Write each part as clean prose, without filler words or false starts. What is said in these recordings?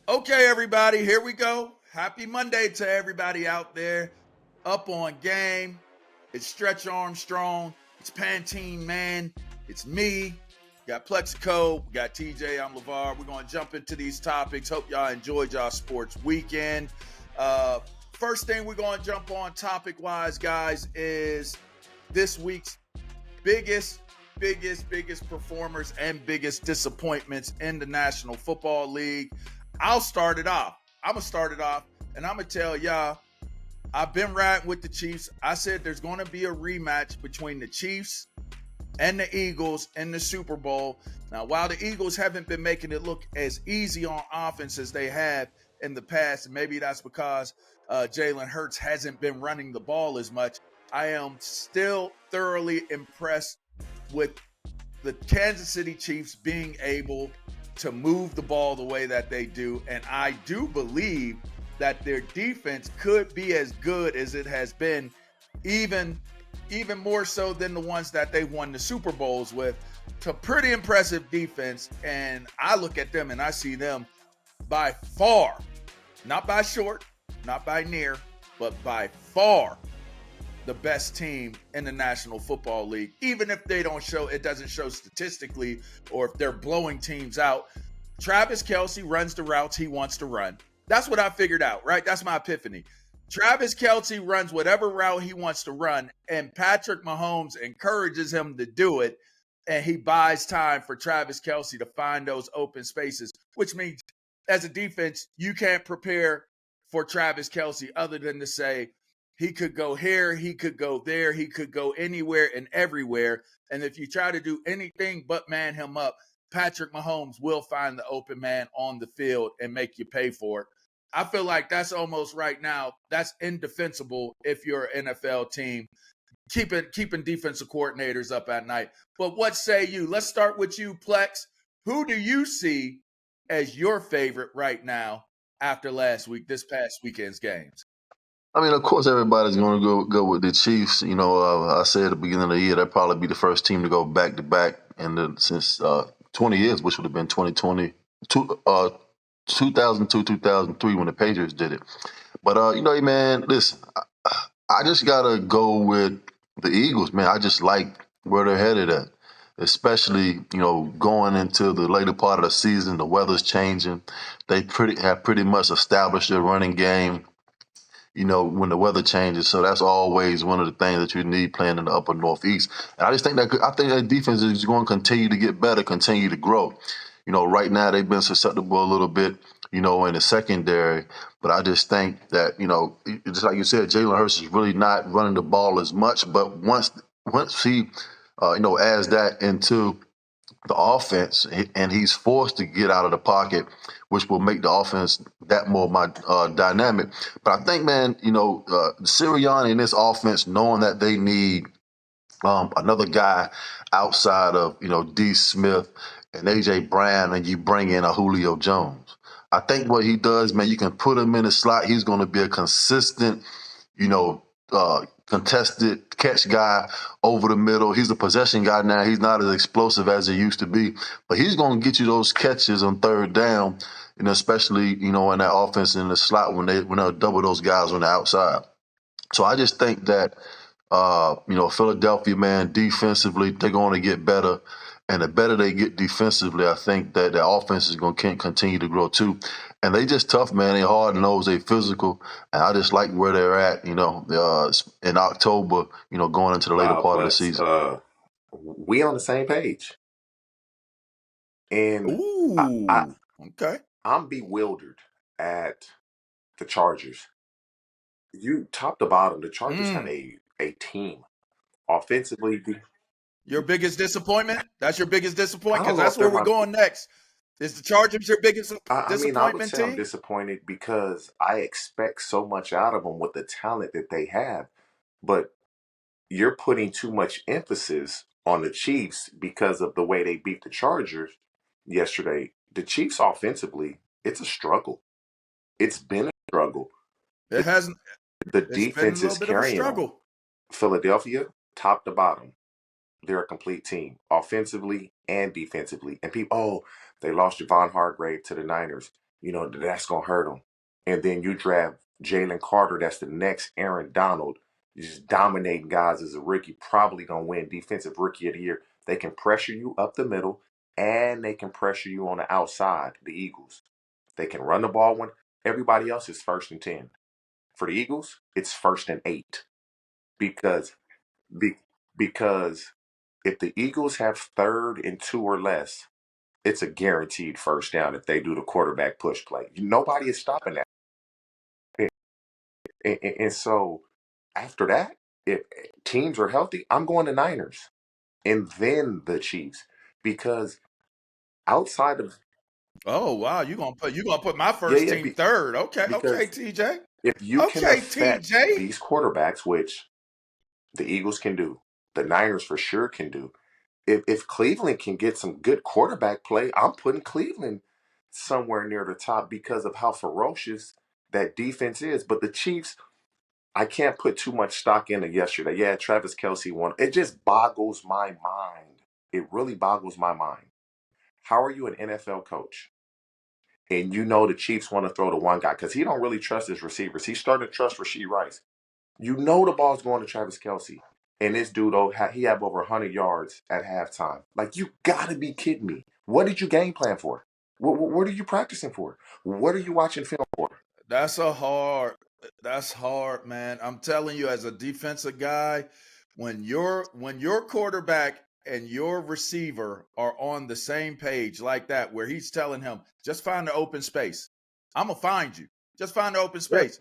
Okay, everybody, here we go. Happy Monday to everybody out there. Up on game. It's Stretch Armstrong. It's Pantene Man. It's me. Got Plexico. We got TJ. I'm LaVar. We're going to jump into these topics. Hope y'all enjoyed y'all sports weekend. Uh, First thing we're going to jump on topic wise, guys, is this week's biggest performers and biggest disappointments in the National Football League. I'll start it off. I'm going to start it off, and I'm going to tell y'all, I've been riding with the Chiefs. I said there's going to be a rematch between the Chiefs and the Eagles in the Super Bowl. Now, while the Eagles haven't been making it look as easy on offense as they have in the past, and maybe that's because Jalen Hurts hasn't been running the ball as much, I am still thoroughly impressed with the Kansas City Chiefs being able to move the ball the way that they do. And I do believe that their defense could be as good as it has been, even more so than the ones that they won the Super Bowls with. It's a pretty impressive defense. And I look at them and I see them by far, not by short, not by near, but by far the best team in the National Football League. Even if they don't show, it doesn't show statistically, or if they're blowing teams out. Travis Kelce runs the routes he wants to run. That's what I figured out, right? That's my epiphany. Travis Kelce runs whatever route he wants to run, and Patrick Mahomes encourages him to do it, and he buys time for Travis Kelce to find those open spaces, which means as a defense, you can't prepare for Travis Kelce other than to say, he could go here, he could go there, he could go anywhere and everywhere. And if you try to do anything but man him up, Patrick Mahomes will find the open man on the field and make you pay for it. I feel like that's almost right now, that's indefensible if you're an NFL team, keeping defensive coordinators up at night. But what say you? Let's start with you, Plex. Who do you see as your favorite right now after this past weekend's games? I mean, of course, everybody's going to go with the Chiefs. I said at the beginning of the year they'd probably be the first team to go back to back since 20 years, which would have been 2020, 2002, 2003 when the Patriots did it. But hey, man, listen, I just gotta go with the Eagles, man. I just like where they're headed at, especially going into the later part of the season. The weather's changing. They pretty much established their running game, when the weather changes. So that's always one of the things that you need playing in the upper Northeast. And I think that defense is going to continue to get better, continue to grow. Right now they've been susceptible a little bit, in the secondary. But I just think that, just like you said, Jalen Hurts is really not running the ball as much. But once he, adds that into the offense, and he's forced to get out of the pocket, which will make the offense that more dynamic. But I think, man, Sirianni in this offense, knowing that they need another guy outside of D. Smith and AJ Brown, and you bring in a Julio Jones. I think what he does, man, you can put him in the slot. He's going to be a consistent, contested catch guy over the middle. He's a possession guy now. He's not as explosive as he used to be, but he's going to get you those catches on third down, especially in that offense in the slot when they'll double those guys on the outside. So I just think that Philadelphia, man, defensively, they're going to get better. And the better they get defensively, I think that the offense is going to continue to grow too. And they just tough, man. They hard nosed, they physical, and I just like where they're at. In October, going into the later Wow, part of the Plex. season. We on the same page, and I, I Ooh, okay. I'm bewildered at the Chargers. You top to bottom, the Chargers have Mm. a team offensively. Your biggest disappointment? That's your biggest I disappointment? don't Because know if that's they're where we're my. going next. Is the Chargers your biggest I mean, I would disappointment say I'm team? disappointed because I expect so much out of them with the talent that they have, but you're putting too much emphasis on the Chiefs because of the way they beat the Chargers yesterday. The Chiefs offensively, it's a struggle. It's been a struggle. It The, hasn't. the It's been a defense little is bit of a carrying them. struggle. Philadelphia, top to bottom, they're a complete team, offensively and defensively. And people, oh, they lost Javon Hargrave to the Niners. that's going to hurt them. And then you draft Jalen Carter, that's the next Aaron Donald, just dominating guys as a rookie, probably going to win Defensive Rookie of the Year. They can pressure you up the middle, and they can pressure you on the outside, the Eagles. They can run the ball when everybody else is 1st and 10. For the Eagles, it's 1st and 8 because be, because if the Eagles have 3rd and 2 or less, it's a guaranteed first down if they do the quarterback push play. Nobody is stopping that. And so after that, if teams are healthy, I'm going to Niners and then the Chiefs because outside of Oh wow, you gonna put my yeah first yeah team third. Okay, because TJ. if you can Okay, affect TJ. these quarterbacks, which the Eagles can do, the Niners for sure can do. If Cleveland can get some good quarterback play, I'm putting Cleveland somewhere near the top because of how ferocious that defense is. But the Chiefs, I can't put too much stock into yesterday. Yeah, Travis Kelce won. It just boggles my mind. It really boggles my mind. How are you an NFL coach? And you know the Chiefs want to throw to one guy because he don't really trust his receivers. He's starting to trust Rasheed Rice. You know the ball's going to Travis Kelce. And this dude, he had over 100 yards at halftime. Like, you got to be kidding me. What did you game plan for? What are you practicing for? What are you watching film for? That's a hard. That's hard, man. I'm telling you, as a defensive guy, when your quarterback and your receiver are on the same page like that, where he's telling him, just find the open space. I'm gonna find you. Just find the open Yeah, space.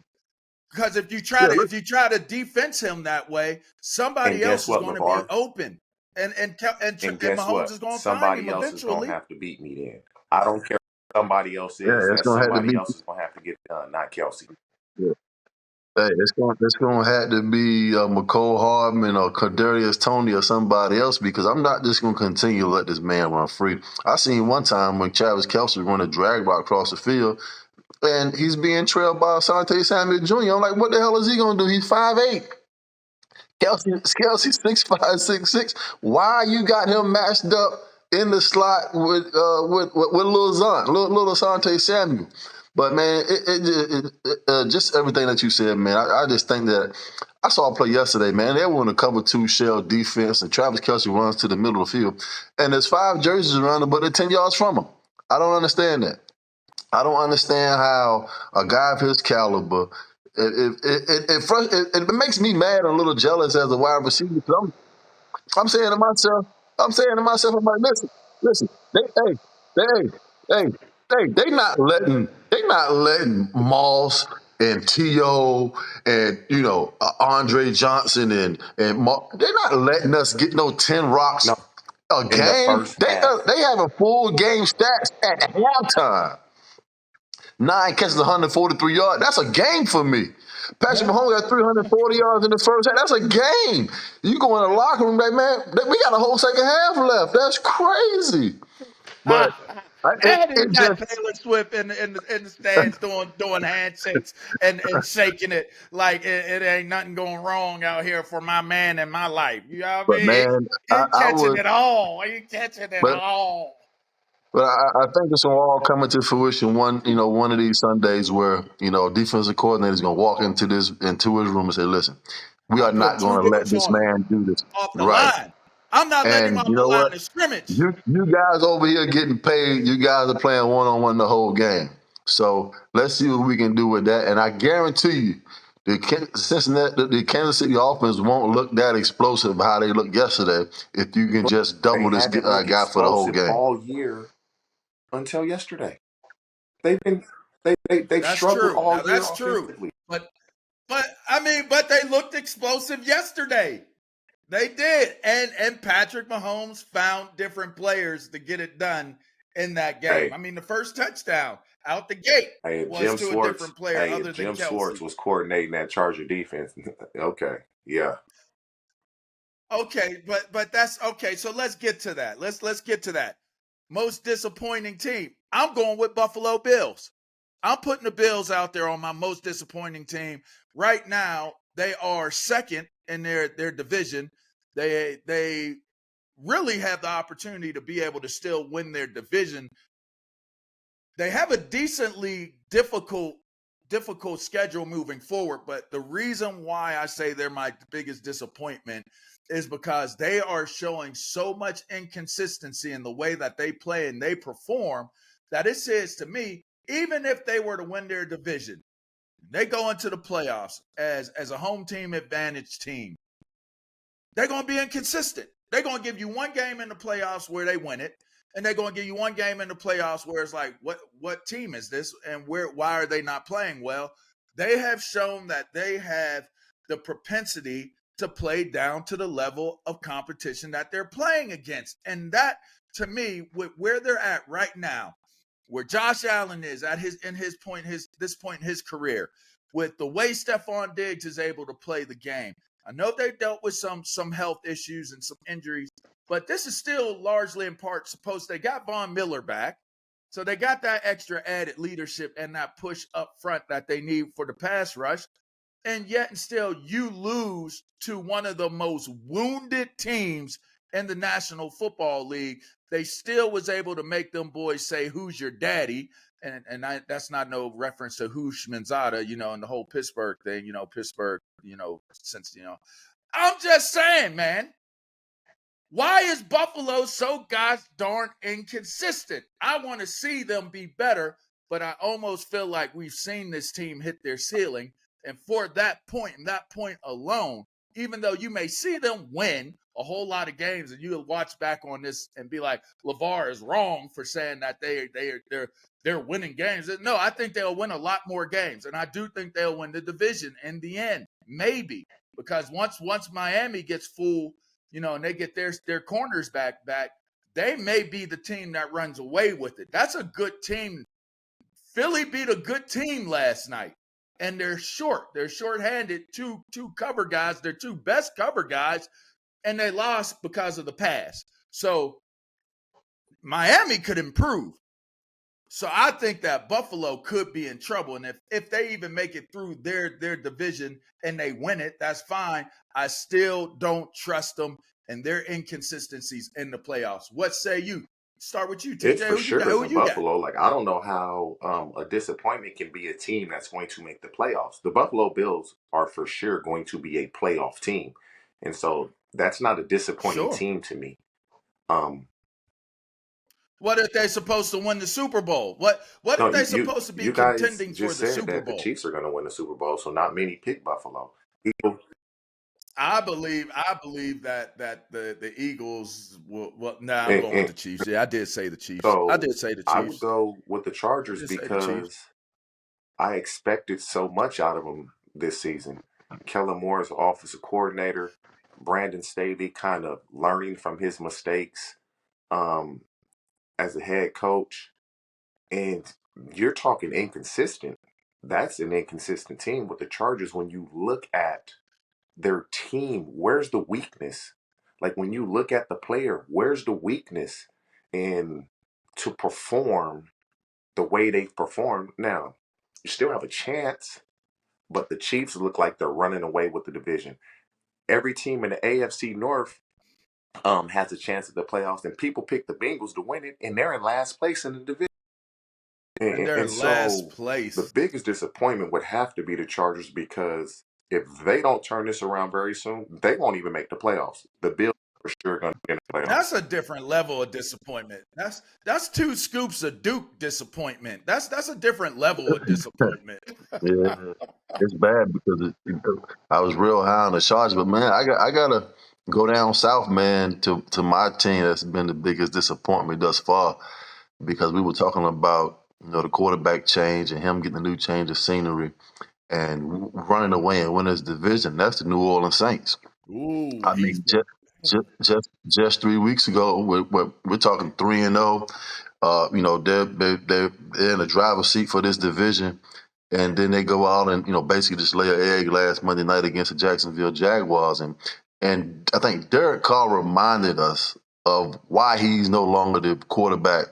Because if you try yeah. to if you try to defense him that way, And somebody guess else is what, going to be LaVar? open, And and guess Mahomes what? is going to find Somebody him else is going to eventually. have to beat me then. I don't care who somebody else Yeah, is. it's That gonna have to be. somebody else is going to have to get it done, not Kelce. Yeah. Hey, it's gonna have to be McCole Hardman or Kadarius Tony or somebody else because I'm not just gonna continue to let this man run free. I seen one time when Travis Kelce was running a drag route across the field and he's being trailed by Asante Samuel Jr. I'm like, what the hell is he gonna do? He's 5'8". Kelsey 6'5", 6'6". Why you got him matched up in the slot with Lil Zon, Lil Asante Samuel? But man, just everything that you said, man. I just think that I saw a play yesterday, man. They were in a cover 2 shell defense, and Travis Kelsey runs to the middle of the field, and there's 5 jerseys around him, but they're 10 yards from him. I don't understand that. I don't understand how a guy of his caliber. It makes me mad and a little jealous as a wide receiver. 'Cause I'm saying to myself, I'm like, listen, they, hey, they not letting Moss and T.O. and Andre Johnson they're not letting us get no 10 rocks No, a in the game. first half. They have a full game stats at halftime. 9 catches, 143 yards. That's a game for me. Patrick Yeah. Mahomes got 340 yards in the first half. That's a game. You go in the locker room, like, man, we got a whole second half left. That's crazy. But And it he's got just, Taylor Swift in the stands doing handshakes and shaking it like it ain't nothing going wrong out here for my man in my life. You know what I but mean? man, He I catching would, it all. He catching it but all. but I think it's gonna all come into fruition one of these Sundays where defensive coordinator is gonna walk into his room and say, "Listen, we are I'm not putting two gonna let dudes this on him man do this." off the Right. line. I'm not letting him And off you know the what? line of scrimmage. You guys over here getting paid. You guys are playing one-on-one the whole game. So let's see what we can do with that. And I guarantee you, the Kansas City offense won't look that explosive how they looked yesterday if you can just They double this haven't looked guy for the whole explosive game. all year until yesterday. They've been they've That's struggled true. all Now year that's true. offensively. But they looked explosive yesterday. They did. And Patrick Mahomes found different players to get it done in that game. Hey, I mean, the first touchdown out the gate hey, was to a different player If other than Jim Schwartz Kelsey. was coordinating that Charger defense, okay, yeah. Okay, but that's okay. So let's get to that. Let's get to that. Most disappointing team. I'm going with Buffalo Bills. I'm putting the Bills out there on my most disappointing team. Right now, they are second in their division. They really have the opportunity to be able to still win their division they have a decently difficult schedule moving forward, but the reason why I say they're my biggest disappointment is because they are showing so much inconsistency in the way that they play and they perform that it says to me, even if they were to win their division, they go into the playoffs as a home team advantage team, they're going to be inconsistent. They're going to give you one game in the playoffs where they win it, and they're going to give you one game in the playoffs where it's like, what team is this, and why are they not playing well? They have shown that they have the propensity to play down to the level of competition that they're playing against, and that, to me, with where they're at right now, where Josh Allen is at this point in his career, with the way Stephon Diggs is able to play the game. I know they dealt with some health issues and some injuries, but this is still largely in part supposed. They got Von Miller back, so they got that extra added leadership and that push up front that they need for the pass rush. And yet and still you lose to one of the most wounded teams in the National Football League. They still was able to make them boys say, "Who's your daddy?" That's not no reference to Hushmanzada, and the whole Pittsburgh thing, Pittsburgh, since, I'm just saying, man, why is Buffalo so gosh darn inconsistent? I want to see them be better, but I almost feel like we've seen this team hit their ceiling. And for that point and that point alone, even though you may see them win a whole lot of games, and you'll watch back on this and be like, LaVar is wrong for saying that they're winning games. No, I think they'll win a lot more games, and I do think they'll win the division in the end, maybe, because once Miami gets full, and they get their corners back, they may be the team that runs away with it. That's a good team. Philly beat a good team last night, and they're short. They're short-handed. Two cover guys. They're two best cover guys, and they lost because of the pass. So Miami could improve. So I think that Buffalo could be in trouble. And if they even make it through their division and they win it, that's fine. I still don't trust them and their inconsistencies in the playoffs. What say you? Start with you, It's TJ. for Who you got? sure Who in you got? Buffalo. Like, I don't know how a disappointment can be a team that's going to make the playoffs. The Buffalo Bills are for sure going to be a playoff team, and so that's not a disappointing Sure. team to me. Um, What if they're supposed to win the Super Bowl? What no, if they're you supposed to be you guys contending for just the said Super that the Bowl? Chiefs are going to win the Super Bowl, so not many pick Buffalo. Eagles, I believe that the Eagles will. Well, nah, I'm and, going with and the Chiefs. Yeah, I did say the Chiefs. I so did say the I would Chiefs. go with the I Chargers did say the Chiefs. because I expected so much out of them this season. Kellen Moore is offensive coordinator. Brandon Staley kind of learning from his mistakes um, as a head coach. And you're talking inconsistent. That's an inconsistent team with the Chargers. When you look at their team, where's the weakness? Like when you look at the player, where's the weakness in to perform the way they've performed? Now, you still have a chance, but the Chiefs look like they're running away with the division. Every team in the AFC North has a chance at the playoffs, and people pick the Bengals to win it, and they're in last place in the division. And they're And in last so the place. biggest disappointment would have to be the Chargers because if they don't turn this around very soon, they won't even make the playoffs. The Bills are for sure going to be in the playoffs. That's a different level of disappointment. That's two scoops of Duke disappointment. That's a different level of disappointment. Yeah, it's bad because I was real high on the Chargers, but man, I gotta go down south, man, to my team that's been the biggest disappointment thus far because we were talking about the quarterback change and him getting a new change of scenery and running away and winning his division. That's the New Orleans Saints. Ooh, I he's mean, just 3 weeks ago, we're talking 3-0. They're in the driver's seat for this division, and then they go out and basically just lay an egg last Monday night against the Jacksonville Jaguars, and I think Derek Carr reminded us of why he's no longer the quarterback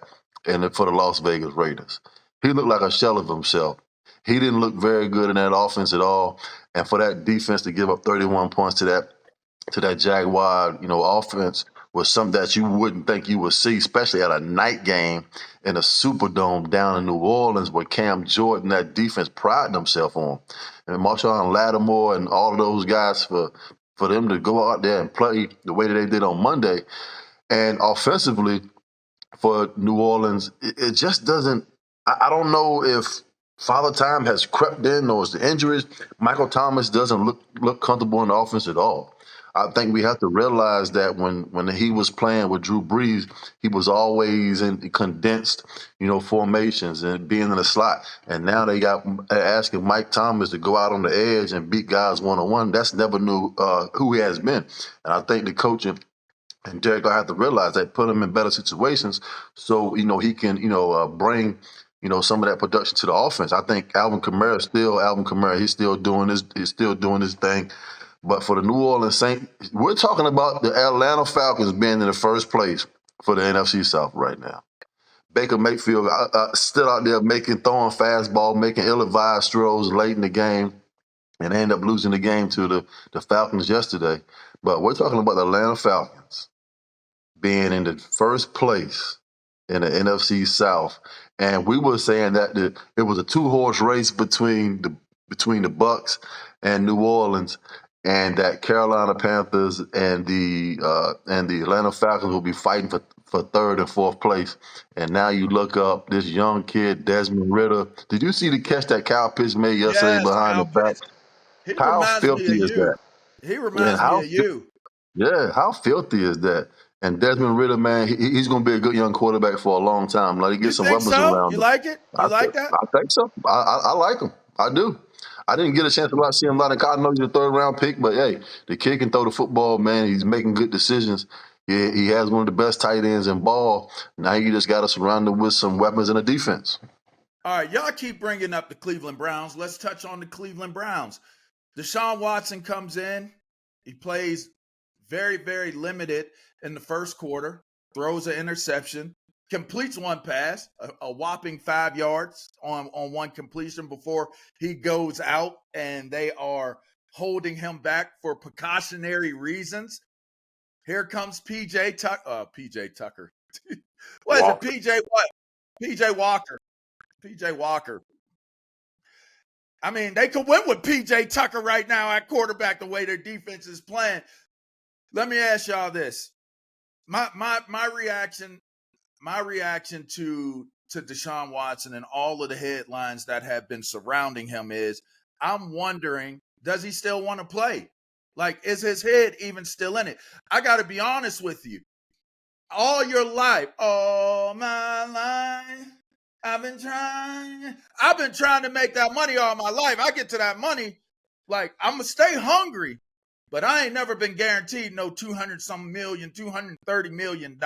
for the Las Vegas Raiders. He looked like a shell of himself. He didn't look very good in that offense at all, and for that defense to give up 31 points to that Jaguar, offense was something that you wouldn't think you would see, especially at a night game in a Superdome down in New Orleans, where Cam Jordan, that defense, prided himself on, and Marshawn Lattimore and all of those guys for them to go out there and play the way that they did on Monday, and offensively for New Orleans, it just doesn't. I don't know if Father Time has crept in or it's the injuries. Michael Thomas doesn't look comfortable in the offense at all. I think we have to realize that when he was playing with Drew Brees, he was always in condensed, formations and being in the slot. And now they got asking Mike Thomas to go out on the edge and beat guys one-on-one. That's never knew who he has been. And I think the coaching and Derek gonna have to realize that, put him in better situations so he can bring some of that production to the offense. I think Alvin Kamara is still Alvin Kamara. He's still doing his thing. But for the New Orleans Saints, we're talking about the Atlanta Falcons being in the first place for the NFC South right now. Baker Mayfield still out there throwing fastball, making ill-advised throws late in the game, and end up losing the game to the Falcons yesterday. But we're talking about the Atlanta Falcons being in the first place in the NFC South, and we were saying that it was a two-horse race between the Bucks and New Orleans, and that Carolina Panthers and the Atlanta Falcons will be fighting for third and fourth place. And now you look up this young kid, Desmond Ritter. Did you see the catch that Kyle Pitts made yesterday Yes, behind the Kyle back? Pitts. He How reminds me filthy of is that? you. He And reminds me of you. how filthy is that? And Desmond Ritter, man, he's going to be a good young quarterback for a long time. Let him get You some think weapons so? You around him. like it? You like that? I think so. I like him. I do. I didn't get a chance to see him a lot. I know he's a third-round pick, but hey, the kid can throw the football, man. He's making good decisions. He has one of the best tight ends in ball. Now you just got to surround him with some weapons in the defense. All right, y'all keep bringing up the Cleveland Browns. Let's touch on the Cleveland Browns. Deshaun Watson comes in. He plays very, very limited in the first quarter, throws an interception, completes one pass, a whopping 5 yards on one completion before he goes out, and they are holding him back for precautionary reasons. Here comes PJ Tucker. What is it? Walker. PJ what? PJ Walker. PJ Walker. I mean, they could win with PJ Tucker right now at quarterback the way their defense is playing. Let me ask y'all this. My reaction to Deshaun Watson and all of the headlines that have been surrounding him is, I'm wondering, does he still want to play? Like, is his head even still in it? I got to be honest with you. All your life, all my life, I've been trying to make that money all my life. I get to that money, like, I'm going to stay hungry, but I ain't never been guaranteed no 200-some million, $230 million,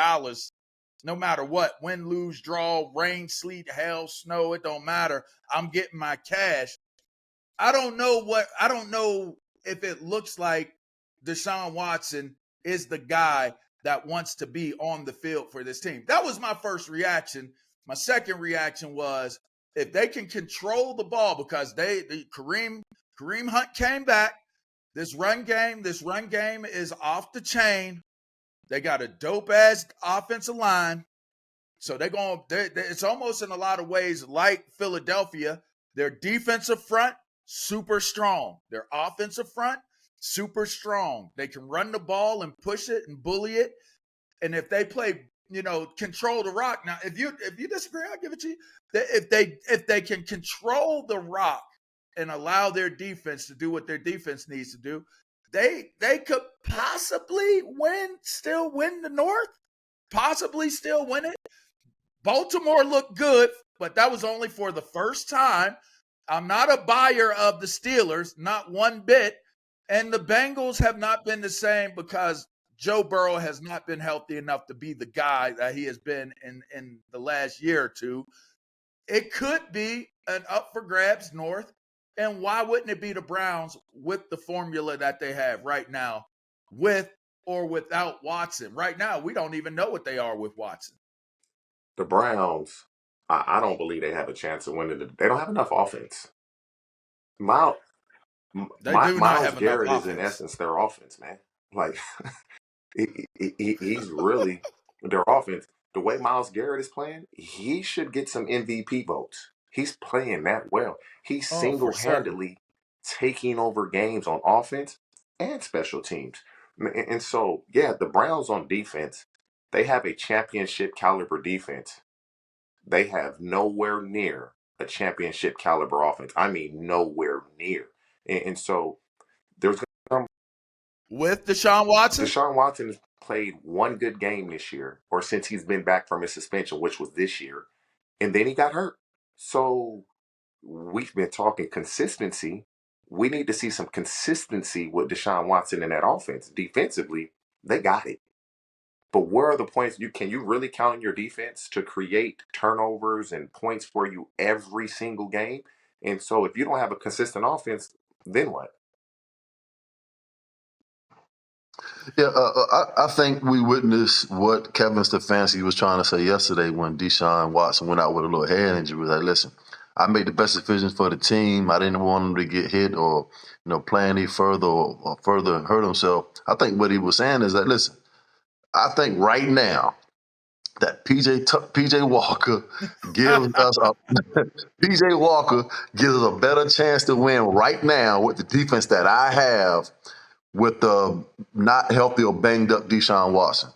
no matter what. Win, lose, draw, rain, sleet, hail, snow, it don't matter. I'm getting my cash. I don't know if it looks like Deshaun Watson is the guy that wants to be on the field for this team. That was my first reaction. My second reaction was, if they can control the ball, because Kareem Hunt came back. This run game is off the chain. They got a dope ass offensive line. So it's almost in a lot of ways like Philadelphia. Their defensive front, super strong. Their offensive front, super strong. They can run the ball and push it and bully it. And if they play, control the rock. Now, if you disagree, I'll give it to you. If they can control the rock and allow their defense to do what their defense needs to do, they could possibly still win the North, possibly still win it. Baltimore looked good, but that was only for the first time. I'm not a buyer of the Steelers, not one bit. And the Bengals have not been the same because Joe Burrow has not been healthy enough to be the guy that he has been in the last year or two. It could be an up for grabs North. And why wouldn't it be the Browns with the formula that they have right now, with or without Watson? Right now, we don't even know what they are with Watson. The Browns, I don't believe they have a chance of winning. They don't have enough offense. Miles, They do not Miles have enough Garrett is in offense. essence their offense, man. Like He's really their offense. The way Miles Garrett is playing, he should get some MVP votes. He's playing that well. He's Oh, for certain. single-handedly taking over games on offense and special teams. And so, yeah, the Browns on defense, they have a championship caliber defense. They have nowhere near a championship caliber offense. I mean, nowhere near. And so there's With Deshaun Watson? Deshaun Watson has played one good game this year, or since he's been back from his suspension, which was this year, and then he got hurt. So we've been talking consistency. We need to see some consistency with Deshaun Watson in that offense. Defensively, they got it. But where are the points? Can you really count on your defense to create turnovers and points for you every single game? And so if you don't have a consistent offense, then what? Yeah, I think we witnessed what Kevin Stefanski was trying to say yesterday when Deshaun Watson went out with a little head injury. Like, listen, I made the best decisions for the team. I didn't want him to get hit or play any further or further hurt himself. I think what he was saying is that, listen, I think right now that PJ Walker gives us a PJ Walker gives us a better chance to win right now with the defense that I have with the not healthy or banged up Deshaun Watson.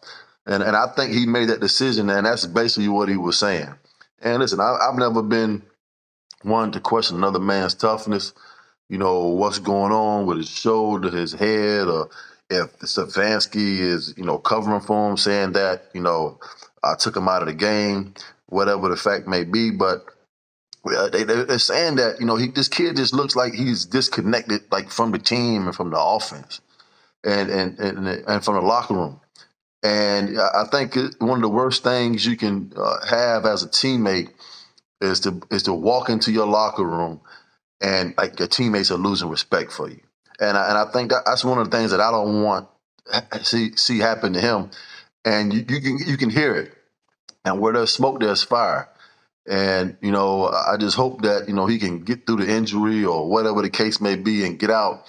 And I think he made that decision, and that's basically what he was saying. And listen, I've never been one to question another man's toughness, what's going on with his shoulder, his head, or if Stefanski is, covering for him, saying that, I took him out of the game, whatever the fact may be. But they're saying that, this kid just looks like he's disconnected, like from the team and from the offense and from the locker room. And I think one of the worst things you can have as a teammate is to walk into your locker room and like your teammates are losing respect for you. And I think that's one of the things that I don't want see happen to him. And you can hear it. And where there's smoke, there's fire. And I just hope that he can get through the injury or whatever the case may be and get out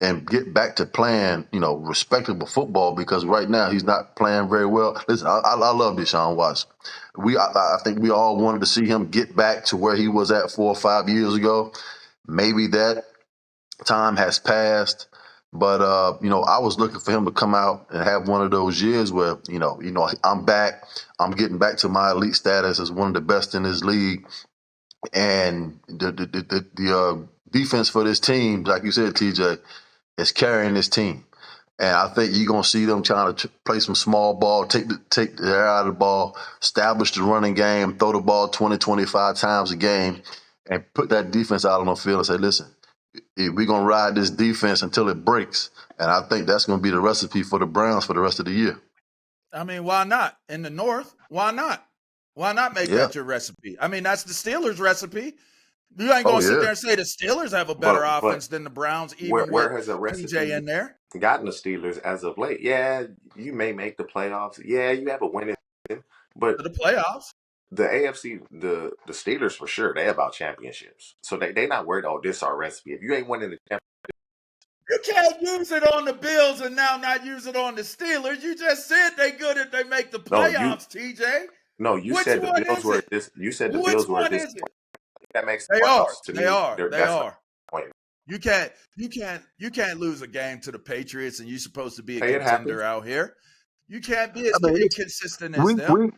and get back to playing, respectable football, because right now he's not playing very well. Listen, I love Deshaun Watson. I think we all wanted to see him get back to where he was at 4 or 5 years ago. Maybe that time has passed, but I was looking for him to come out and have one of those years where I'm back, I'm getting back to my elite status as one of the best in this league, and the defense for this team, like you said, TJ, is carrying this team. And I think you're going to see them trying to play some small ball, take the air out of the ball, establish the running game, throw the ball 20, 25 times a game, and put that defense out on the field and say, listen, we're going to ride this defense until it breaks. And I think that's going to be the recipe for the Browns for the rest of the year. I mean, why not? In the North, why not? Why not make that your recipe? I mean, that's the Steelers' recipe. You ain't going to sit there and say the Steelers have a better offense than the Browns, even where with has a recipe PJ in there. gotten the Steelers as of late? Yeah, you may make the playoffs. Yeah, you have a winning season, but To the playoffs. the AFC, the Steelers for sure, they about championships. So they not worried, oh, this our recipe. If you ain't winning the championship, You can't use it on the Bills and now not use it on the Steelers. You just said they good if they make the playoffs, TJ. no, you Which said the one Bills is were it? this. You said the Which Bills were one this. is it? That makes the They are. playoffs to They me. are. They That's are. not You can't lose a game to the Patriots, and you're supposed to be a Hey, it happens. contender out here. You can't be as I mean, inconsistent as them.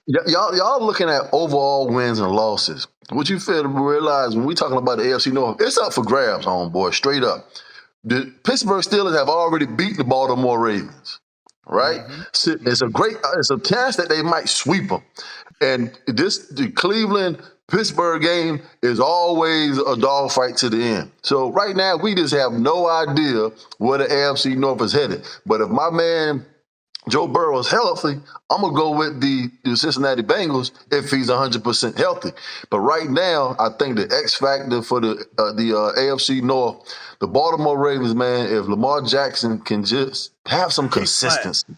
Y'all looking at overall wins and losses. What you fail to realize when we talking about the AFC North, it's up for grabs, homeboy, straight up. The Pittsburgh Steelers have already beat the Baltimore Ravens, right? Mhm. So it's a chance that they might sweep them. And the Cleveland Pittsburgh game is always a dogfight to the end. So right now we just have no idea where the AFC North is headed. But if my man Joe Burrow is healthy, I'm going to go with the Cincinnati Bengals if he's 100% healthy. But right now, I think the X factor for the AFC North, the Baltimore Ravens, man, if Lamar Jackson can just have some consistency,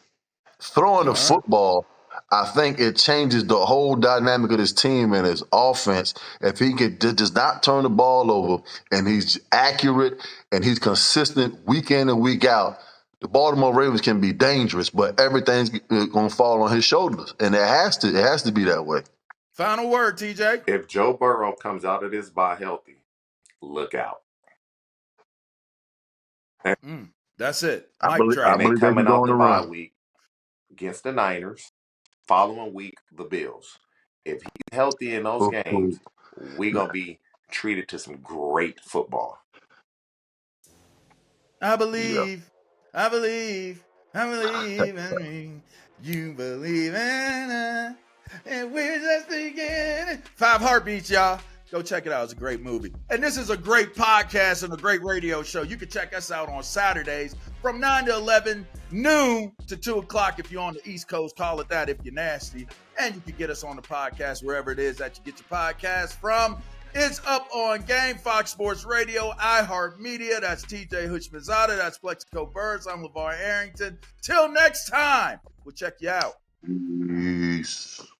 throwing the football, I think it changes the whole dynamic of his team and his offense. If he can does not turn the ball over and he's accurate and he's consistent week in and week out, the Baltimore Ravens can be dangerous, but everything's gonna fall on his shoulders, and it has to be that way. Final word, TJ. If Joe Burrow comes out of this bye healthy, look out. That's it. I Mic believe drop. And then they can coming go out on the the bye run. week against the Niners, following week, the Bills. If he's healthy in those games, we're going to be treated to some great football. I Yeah. believe in me. You believe in us, and we're just beginning. 5 Heartbeats, y'all. Go check it out. It's a great movie. And this is a great podcast and a great radio show. You can check us out on Saturdays from 9 to 11, noon to 2 o'clock if you're on the East Coast. Call it that if you're nasty. And you can get us on the podcast wherever it is that you get your podcast from. It's up on Game, Fox Sports Radio, iHeartMedia. That's TJ Hushmanzada. That's Plaxico Birds. I'm LaVar Arrington. Till next time, we'll check you out. Peace.